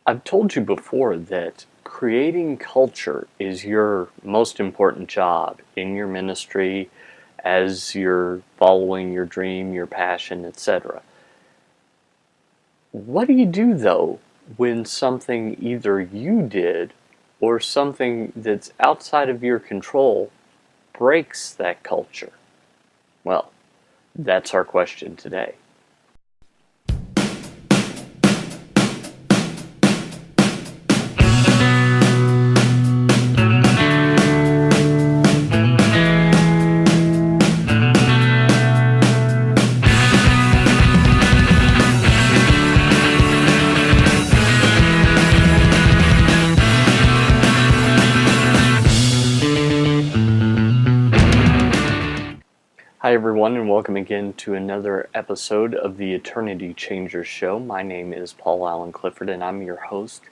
I've told you before that creating culture is your most important job in your ministry as you're following your dream, your passion, etc. What do you do though when something either you did or something that's outside of your control breaks that culture? Well, that's our question today. Hi everyone, and welcome again to another episode of the Eternity Changers Show. My name is Paul Allen Clifford and I'm your host,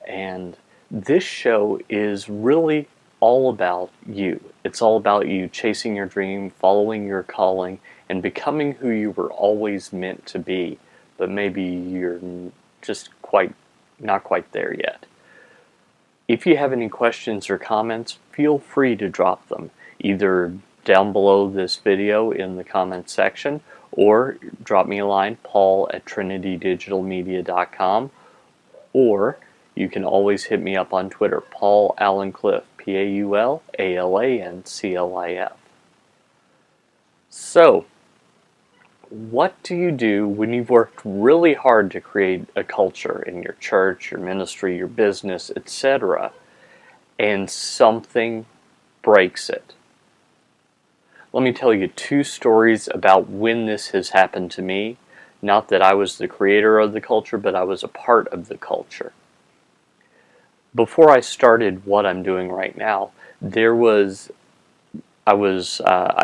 and this show is really all about you. It's all about you chasing your dream, following your calling, and becoming who you were always meant to be, but maybe you're just not quite there yet. If you have any questions or comments, feel free to drop them, either down below this video in the comments section, or drop me a line, paul@trinitydigitalmedia.com, or you can always hit me up on Twitter, Paul Allen Cliff, PaulAlanclif. So, what do you do when you've worked really hard to create a culture in your church, your ministry, your business, etc., and something breaks it? Let me tell you two stories about when this has happened to me. Not that I was the creator of the culture, but I was a part of the culture. Before I started what I'm doing right now, I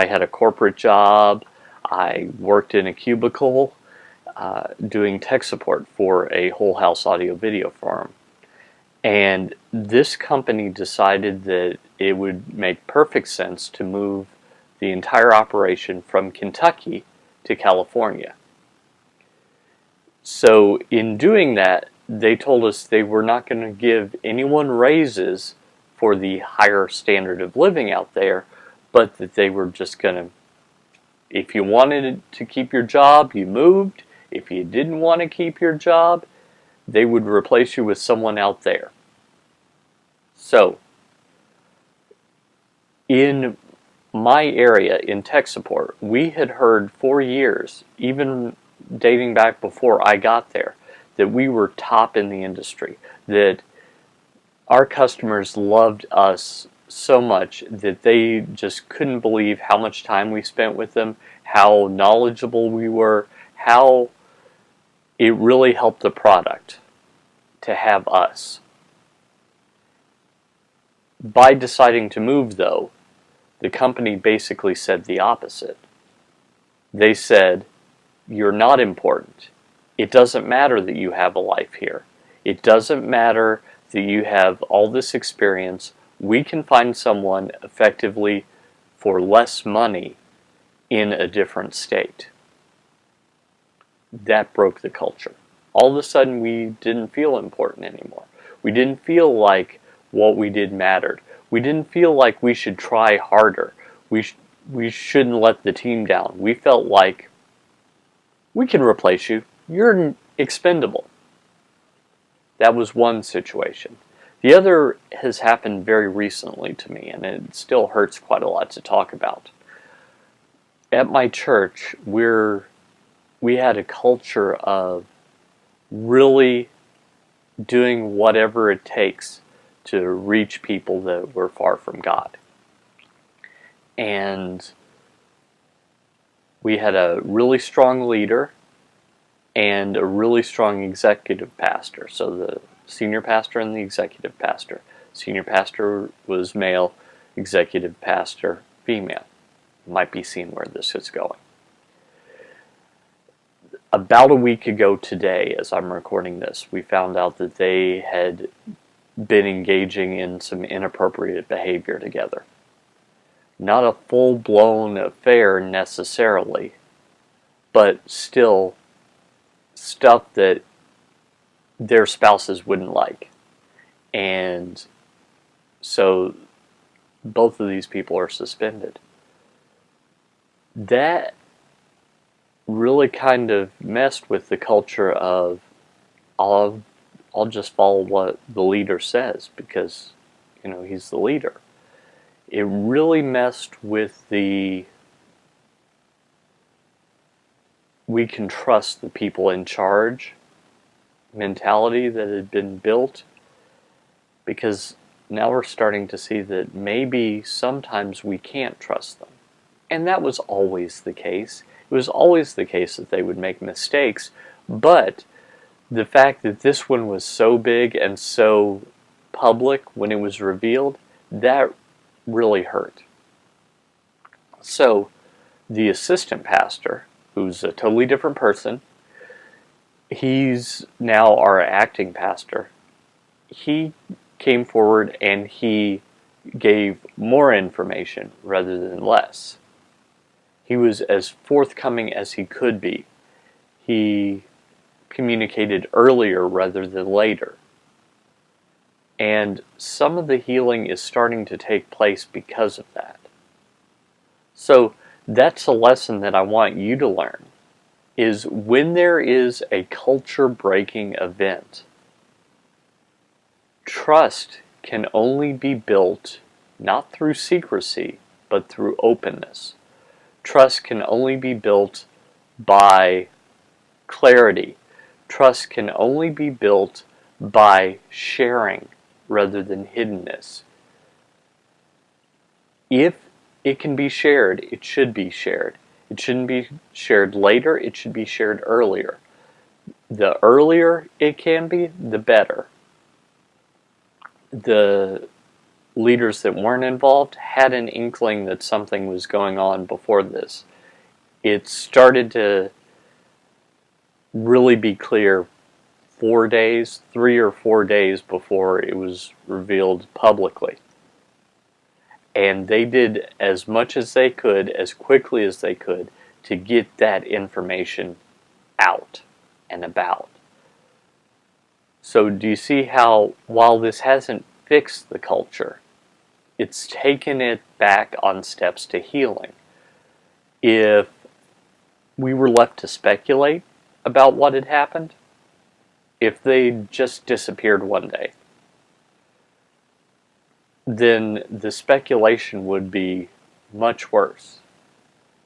had a corporate job. I worked in a cubicle doing tech support for a whole house audio video firm. And this company decided that it would make perfect sense to move the entire operation from Kentucky to California. So in doing that, they told us they were not going to give anyone raises for the higher standard of living out there, but that they were just going to, if you wanted to keep your job, you moved. If you didn't want to keep your job, they would replace you with someone out there. So, in my area in tech support, we had heard for years, even dating back before I got there, that we were top in the industry, that our customers loved us so much that they just couldn't believe how much time we spent with them, how knowledgeable we were, how it really helped the product to have us. By deciding to move, though, the company basically said the opposite. They said, you're not important. It doesn't matter that you have a life here. It doesn't matter that you have all this experience. We can find someone effectively for less money in a different state. That broke the culture. All of a sudden, we didn't feel important anymore. We didn't feel like what we did mattered. We didn't feel like we should try harder. We shouldn't let the team down. We felt like we can replace you. You're expendable. That was one situation. The other has happened very recently to me, and it still hurts quite a lot to talk about. At my church, we had a culture of really doing whatever it takes to reach people that were far from God. And we had a really strong leader and a really strong executive pastor. So the senior pastor and the executive pastor. Senior pastor was male, executive pastor female. You might be seeing where this is going. About a week ago today, as I'm recording this, we found out that they had been engaging in some inappropriate behavior together. Not a full-blown affair necessarily, but still stuff that their spouses wouldn't like. And so both of these people are suspended. That really kind of messed with the culture of I'll just follow what the leader says because, he's the leader. It really messed with the we can trust the people in charge mentality that had been built, because now we're starting to see that maybe sometimes we can't trust them. And that was always the case. It was always the case that they would make mistakes, but the fact that this one was so big and so public when it was revealed, that really hurt. So the assistant pastor, who's a totally different person, he's now our acting pastor. He came forward and he gave more information rather than less. He was as forthcoming as he could be. He communicated earlier rather than later. And some of the healing is starting to take place because of that. So that's a lesson that I want you to learn, is when there is a culture-breaking event, trust can only be built not through secrecy, but through openness. Trust can only be built by clarity. Trust can only be built by sharing rather than hiddenness. If it can be shared, it should be shared. It shouldn't be shared later, it should be shared earlier. The earlier it can be, the better. The leaders that weren't involved had an inkling that something was going on before this. It started to really be clear 3 or 4 days before it was revealed publicly. And they did as much as they could, as quickly as they could, to get that information out and about. So do you see how, while this hasn't fixed the culture, it's taken it back on steps to healing? If we were left to speculate about what had happened, if they just disappeared one day, then the speculation would be much worse.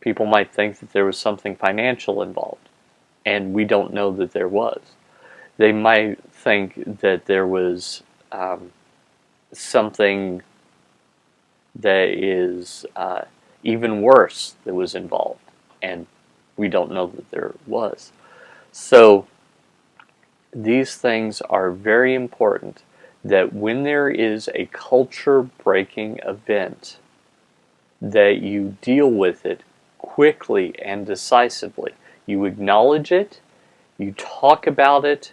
People might think that there was something financial involved, and we don't know that there was. They might think that there was something that is even worse that was involved, and we don't know that there was. So these things are very important, that when there is a culture-breaking event, that you deal with it quickly and decisively. You acknowledge it, you talk about it,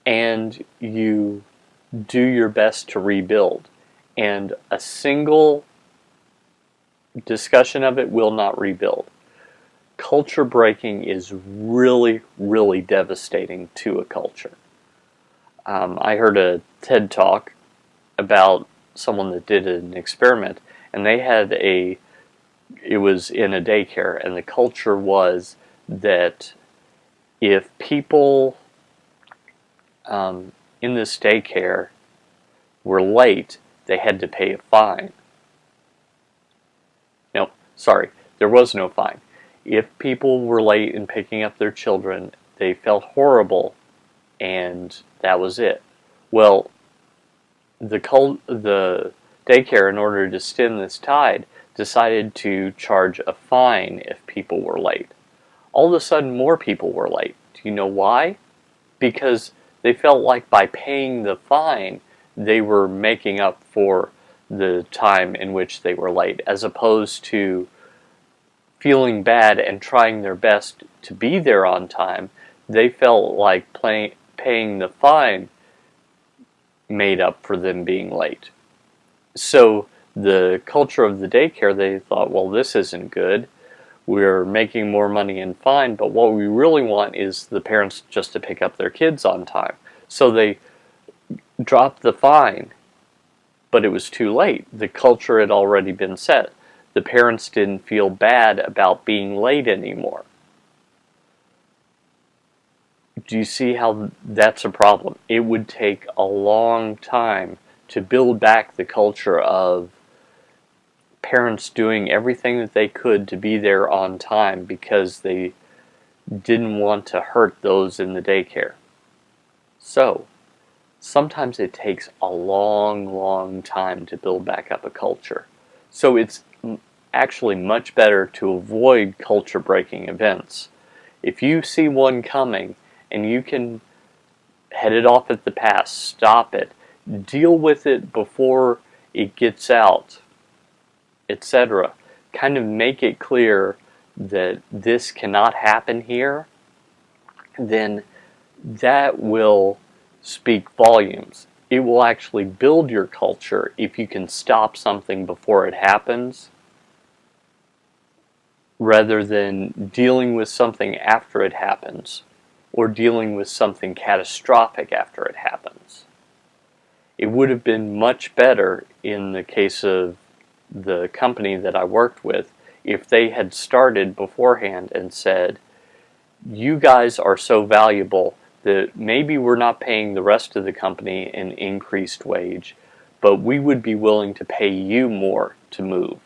and you do your best to rebuild. And a single discussion of it will not rebuild. Culture breaking is really, really devastating to a culture. I heard a TED Talk about someone that did an experiment, and they had it was in a daycare, and the culture was that if people in this daycare were late, they had to pay a fine. No, sorry, there was no fine. If people were late in picking up their children, they felt horrible, and that was it. Well, the daycare, in order to stem this tide, decided to charge a fine if people were late. All of a sudden, more people were late. Do you know why? Because they felt like by paying the fine, they were making up for the time in which they were late, as opposed to feeling bad and trying their best to be there on time. They felt like paying the fine made up for them being late. So the culture of the daycare, they thought, well, this isn't good. We're making more money in fine, but what we really want is the parents just to pick up their kids on time. So they dropped the fine, but it was too late. The culture had already been set. The parents didn't feel bad about being late anymore. Do you see how that's a problem? It would take a long time to build back the culture of parents doing everything that they could to be there on time because they didn't want to hurt those in the daycare. So, sometimes it takes a long time to build back up a culture. So it's actually much better to avoid culture-breaking events. If you see one coming and you can head it off at the pass, stop it, deal with it before it gets out, etc. Kind of make it clear that this cannot happen here, then that will speak volumes. It will actually build your culture if you can stop something before it happens, rather than dealing with something after it happens, or dealing with something catastrophic after it happens. It would have been much better in the case of the company that I worked with if they had started beforehand and said, you guys are so valuable that maybe we're not paying the rest of the company an increased wage, but we would be willing to pay you more to move.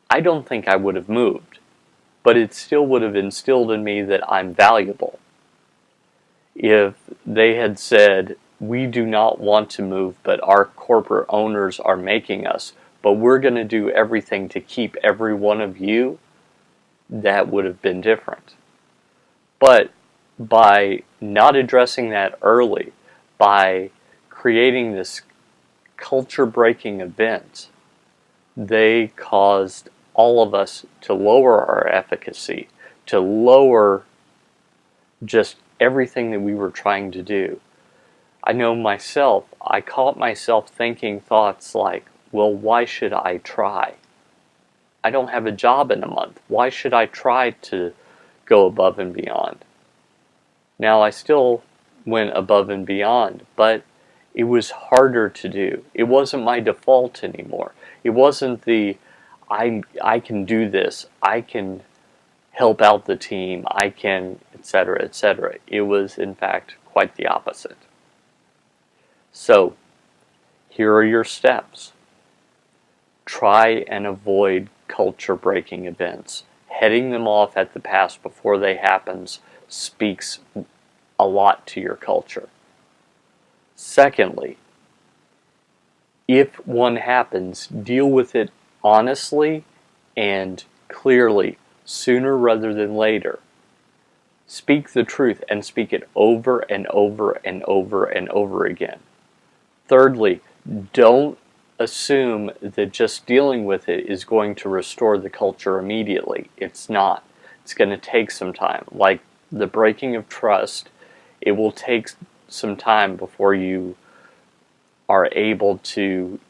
I don't think I would have moved, but it still would have instilled in me that I'm valuable. If they had said, we do not want to move, but our corporate owners are making us, but we're going to do everything to keep every one of you, that would have been different. But by not addressing that early, by creating this culture-breaking event, they caused all of us to lower our efficacy, to lower just everything that we were trying to do. I know myself, I caught myself thinking thoughts like, well, why should I try? I don't have a job in a month. Why should I try to go above and beyond? Now, I still went above and beyond, but it was harder to do. It wasn't my default anymore. It wasn't the, I can do this, I can help out the team, I can, etc., etc. It was, in fact, quite the opposite. So, here are your steps. Try and avoid culture-breaking events. Heading them off at the pass before they happen speaks a lot to your culture. Secondly, if one happens, deal with it honestly and clearly, sooner rather than later. Speak the truth and speak it over and over and over and over again. Thirdly, don't assume that just dealing with it is going to restore the culture immediately. It's not. It's going to take some time. Like the breaking of trust, it will take some time before you are able to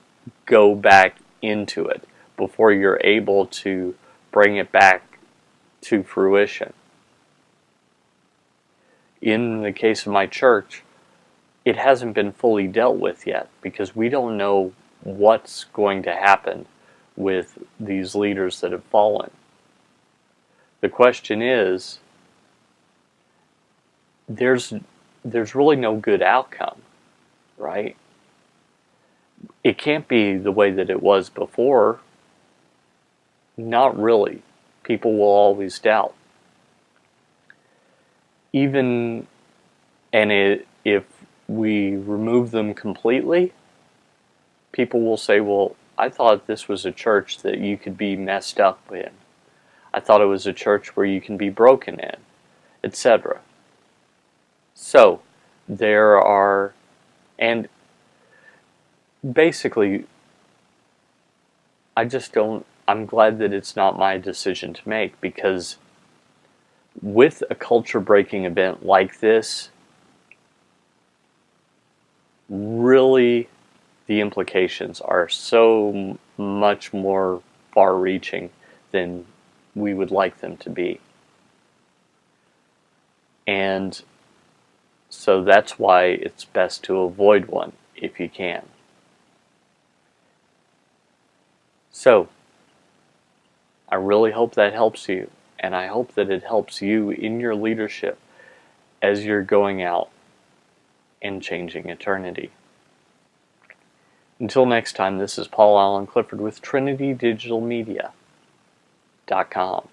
go back into it, before you're able to bring it back to fruition. In the case of my church, it hasn't been fully dealt with yet because we don't know what's going to happen with these leaders that have fallen. The question is, there's really no good outcome, right? It can't be the way that it was before. Not really. People will always doubt. Even, if we remove them completely, people will say, well, I thought this was a church that you could be messed up in. I thought it was a church where you can be broken in, etc. So, there are, and basically, I'm glad that it's not my decision to make, because with a culture-breaking event like this, really the implications are so much more far-reaching than we would like them to be. And So that's why it's best to avoid one if you can. So, I really hope that helps you, and I hope that it helps you in your leadership as you're going out and changing eternity. Until next time, this is Paul Allen Clifford with TrinityDigitalMedia.com.